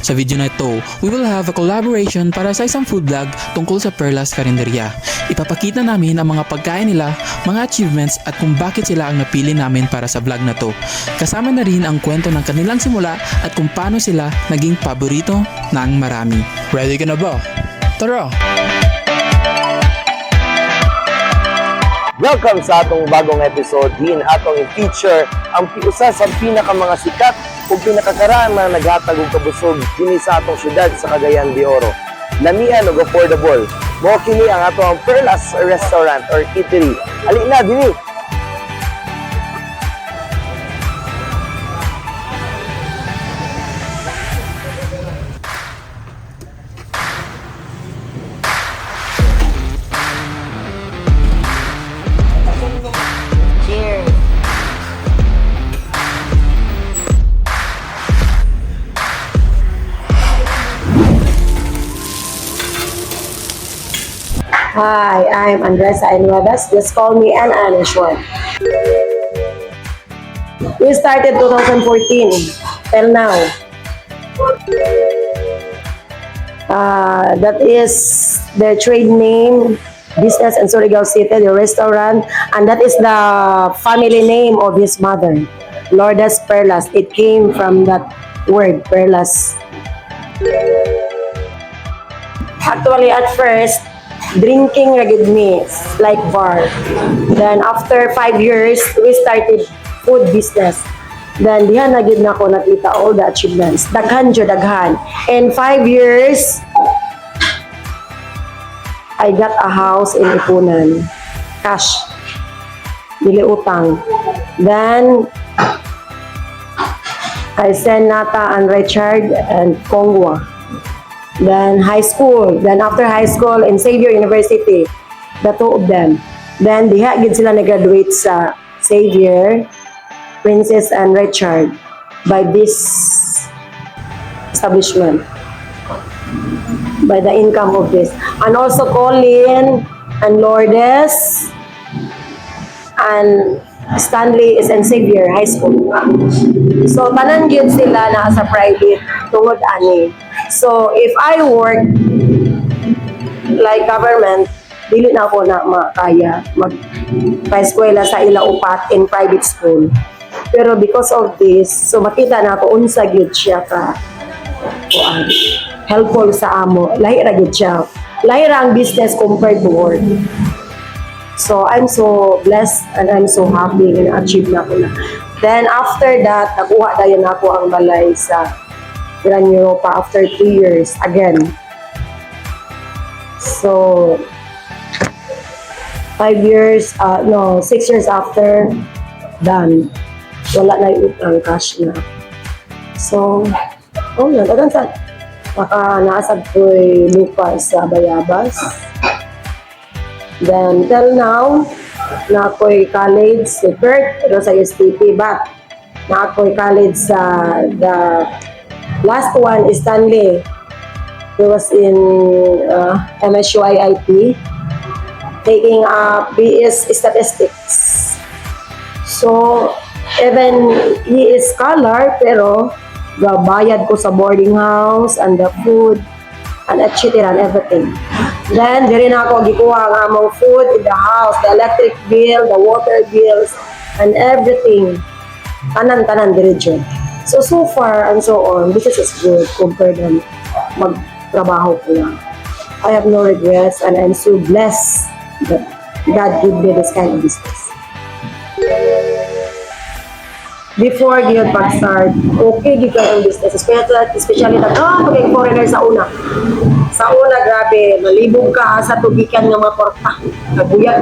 Sa video na ito, we will have a collaboration para sa isang food vlog tungkol sa Perlas Karinderya. Ipapakita namin ang mga pagkain nila, mga achievements at kung bakit sila ang napili namin para sa vlog na to. Kasama na rin ang kwento ng kanilang simula at kung paano sila naging paborito ng marami. Ready ka na ba? Tara! Welcome sa atong bagong episode. Din atong i-feature ang usa sa mga sikat o pinakakaraan na naghatag og kabusog dinhi sa atong syudad sa Cagayan de Oro. Lamian ug affordable. Mao kini ang atong Perlas Restaurant or Eatery. Ali na dinhi. Cheers! Hi, I'm Andresa Nuevas. Just call me An Anishwan. We started 2014 till now. That is their trade name, Business in Surigao City, the restaurant, and that is the family name of his mother, Lourdes Perlas. It came from that word, Perlas. Actually, at first, drinking ragid me, like bar. Then after 5 years, we started food business. Then dihan na gid nako nakita all the achievements. Daghan jud daghan. In 5 years, I got a house in Ipunan. Cash. Dili utang. Then I sent Nata and Richard and Kongwa. Then high school. Then after high school in Xavier University, the two of them. Then diha gid sila nag-graduate sa Xavier, Princess and Richard by this establishment, by the income of this. And also Colin and Lourdes and Stanley is in Xavier High School. So tanan gyud sila na sa private tungod ani. So if I work like government, dili na ako na makaya magpa-eskwela sa ila upat in private school. Pero because of this, so makita na ako unsa gyud siya ka helpful sa amo. Lahi ra gyud siya. Lahi ra ang business compared to work. So I'm so blessed and I'm so happy na achieve na ko na. Then after that, nakuha dayon ako ang balay sa Grand Europa after 3 years again. So 6 years after, done. Wala na yung utang, cash na. So, yun. Adan sa naasag ko'y lupa sa Bayabas. Then, till now, na ako'y college sa Perth, pero sa STP, but na ako'y college sa the last one is Stanley. He was in MSUIIT, taking BS Statistics. So, even he is scholar, pero bayad ko sa boarding house and the food and etc. and everything. Then, diri na ako gikuha ang among food in the house, the electric bill, the water bills, and everything. Tanan-tanan diri dyan. So far and so on, business is good compared to magtrabaho ko lang. I have no regrets and I'm so blessed that God gave me this kind of business. Before yun pag-start, okay gid ang business. Especially maging foreigner sa una. Sa una, grabe, malibog ka sa tubikan ng mga porta. Buyag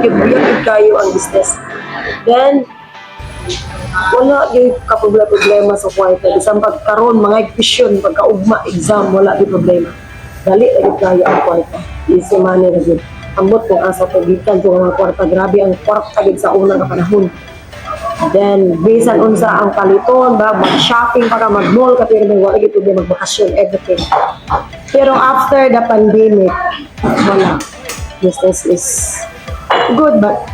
kayo ang business. Then, wala yung kaproblema sa kwarta. Isang pagkaroon, mga vision, pagkaugma, exam, wala yung problema. Dali, agad kayo ang kwarta. Easy money na yun. Ambot kung asa tubikan, kung mga kwarta, grabe ang kwarta agad sa unang panahon. Then, bisan unsa ang paliton, mag-shopping para mag-mall, kapag wala yung problema, magbakasyon, everything. Pero after the pandemic, wala. Business is good, but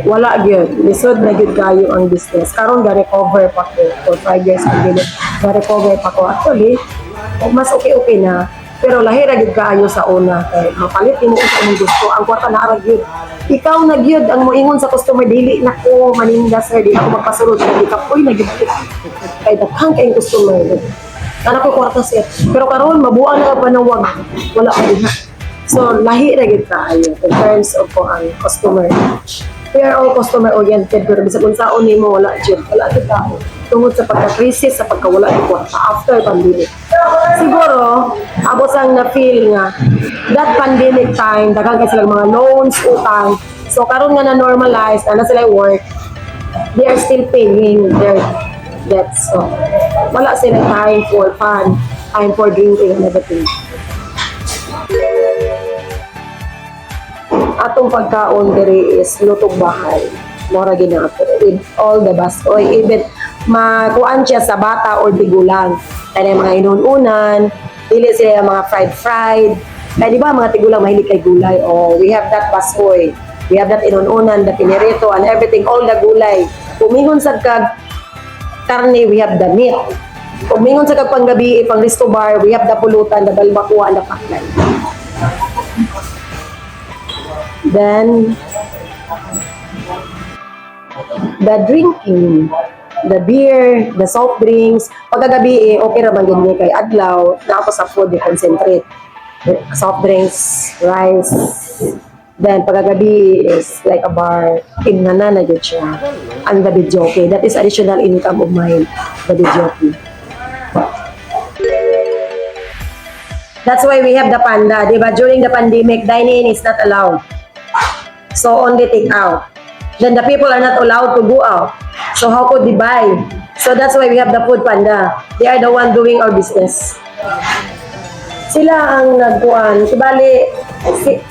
wala gyud, lisod na gyud kayo ang business. Karon ga recover pa ko for 5 years pandemic. Ga recover pa ko actually. mas okay na. Pero lahira gid kaayo sa una kay mapalit nimo kung sa imong gusto. Ang kwarta na arag gyud. Ikaw na gyud ang moingon sa customer dili na ko maninda sir, di ako magpasulod kay ka uy na gyud. Kay daghang kay customer. Ana ko kwarta sir. Pero karon mabuang na panawag. Wala pa diha. So lahi ra gid kaayo in terms of kung ang customer. We are all customer oriented pero bisag unsaon nimo wala gyud. Wala gyud tao. Tungod sa pagka-crisis sa pagkawala ng kwarta after pandemic. Siguro, abot ang na-feel nga that pandemic time, daghang kay silang mga loans, utang. So karon nga na-normalize, na sila work, they are still paying their debts. So wala sila time for fun, time for drinking and everything. Atong pagkaon diri is lutong bahay. Mora ginato with all the bastoy, even makuan siya sa bata or tigulang. Kaya mga inuunan, dili sila mga fried. Kaya di ba mga tigulang mahilig kay gulay? Oh, we have that bastoy. We have that inuunan, the pinirito, and everything, all the gulay. Kumingon sa kag karne, we have the meat. Kumingon sa kag panggabi, pang resto bar, we have the pulutan, the balbakua, and the paklay. Then, the drinking, the beer, the soft drinks, pagkagabi okay ra man gid kay adlaw na ako sa food concentrate. Soft drinks, rice. Then pagkagabi is like a bar, tinana na jud siya. And the videoke, that is additional income of mine, the videoke. That's why we have the panda, di ba? During the pandemic, dine-in is not allowed. So only take out. Then the people are not allowed to go out. So how could they buy? So that's why we have the food panda. They are the one doing our business. Sila ang nagkuan. Subali,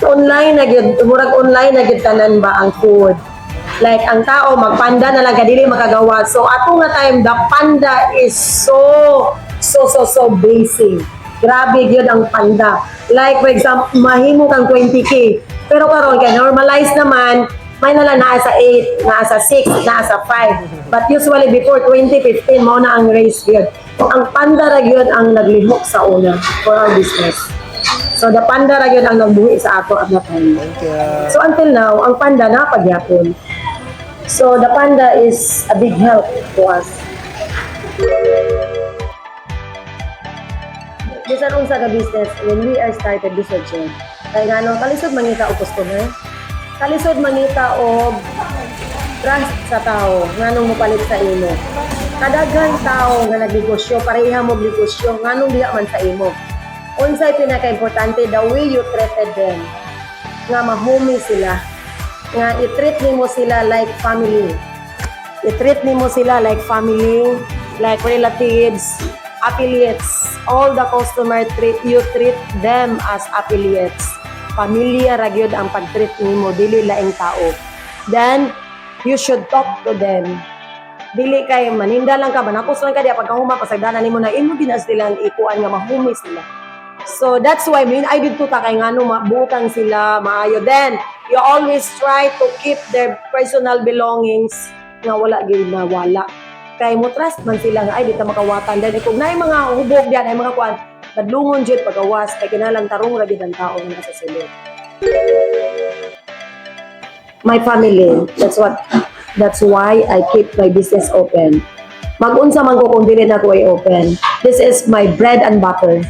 online na gyud, murag online na gyud tanan ba ang food. Like ang tao magpanda na lang kadili makagawa. So ato nga time the panda is so basic. Grabe gyud ang panda. Like for example, mahimo kang 20k. Pero karon kay normalize naman may nalang nasa 8, nasa 6, nasa 5. But usually before 2015, mo na ang race yun. Ang panda ra yun ang naglihok sa una for our business. So the panda ra yun ang nagbuhi sa ato at that time. So until now, ang panda na pagyapon. So the panda is a big help to us. Bisan unsa ka business, when we are started this project, kaya nga no, kalisod mangita o customer, kalisod mangita og trust sa tao nganong mopalit sa imo. Kadaghan tao nga nagnegosyo pareha mo negosyo nganong diha man sa imo. Unsay pinaka-importante, the way you treated them. Nga mahumi sila. Nga i-treat nimo sila like family. I-treat nimo sila like family, like relatives, affiliates. All the customer you treat them as affiliates. Pamilya ra gyud ang pag-treat nimo, dili laing tao. Then you should talk to them. Dili kay maninda lang ka, manapos lang ka diya pagkahuma pasagdanan nimo na imo dinas silang ikuan nga mahumi sila. So that's why I did to ta kay ngano mabutang sila maayo. Then you always try to keep their personal belongings nga wala gyud na wala. Kay mo trust man sila nga ay di ta makawatan. Then kung naay mga hubog diyan ay mga kuan kadlungon jud pagawas kay kinalang tarong ra gid ang tao nga sa silid. My family, that's why I keep my business open. Mag-unsa man ko kung dili na ko i-open. This is my bread and butter.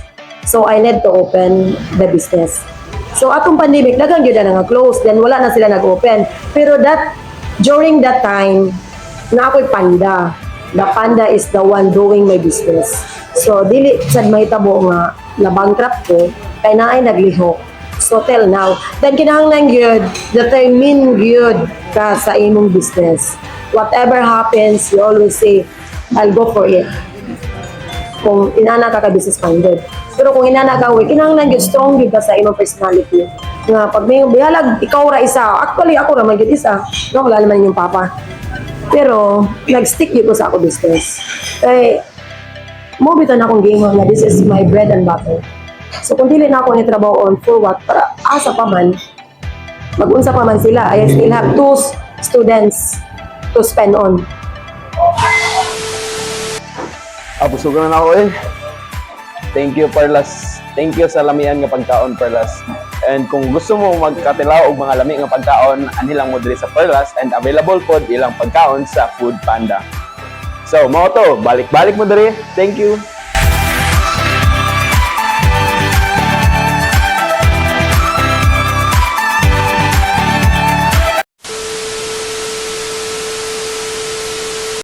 So I need to open the business. So atong pandemic daghang gyud na nga close, then wala na sila nag-open. Pero during that time na ako'y panda. The panda is the one doing my business. So dili sad mahitabo nga na bankrupt ko kay naay naglihok. So till now, then kinahanglan gyud determine gyud ka sa imong business. Whatever happens, you always say, I'll go for it. Kung inana ka business minded. Pero kung inana ka, kinahanglan gyud strong gyud ka sa imong personality. Nga pag may bihalag ikaw ra isa, actually ako ra man gyud isa. No, wala naman yung papa. Pero nag-stick gyud ko sa ako business. Kay mo bitan akong gingon nga this is my bread and butter. So kung dili na ako ni trabaho on for what, para asa pa man, mag-unsa pa man sila, I still have 2 students to spend on. Busog na ako eh. Thank you, Perlas. Thank you sa lamian nga pagkaon, Perlas. And kung gusto mo magkatilaw og mga lami nga pagkaon, anilang mo diri sa Perlas and available pod ilang pagkaon sa Food Panda. So, mao to, balik-balik mo diri. Thank you.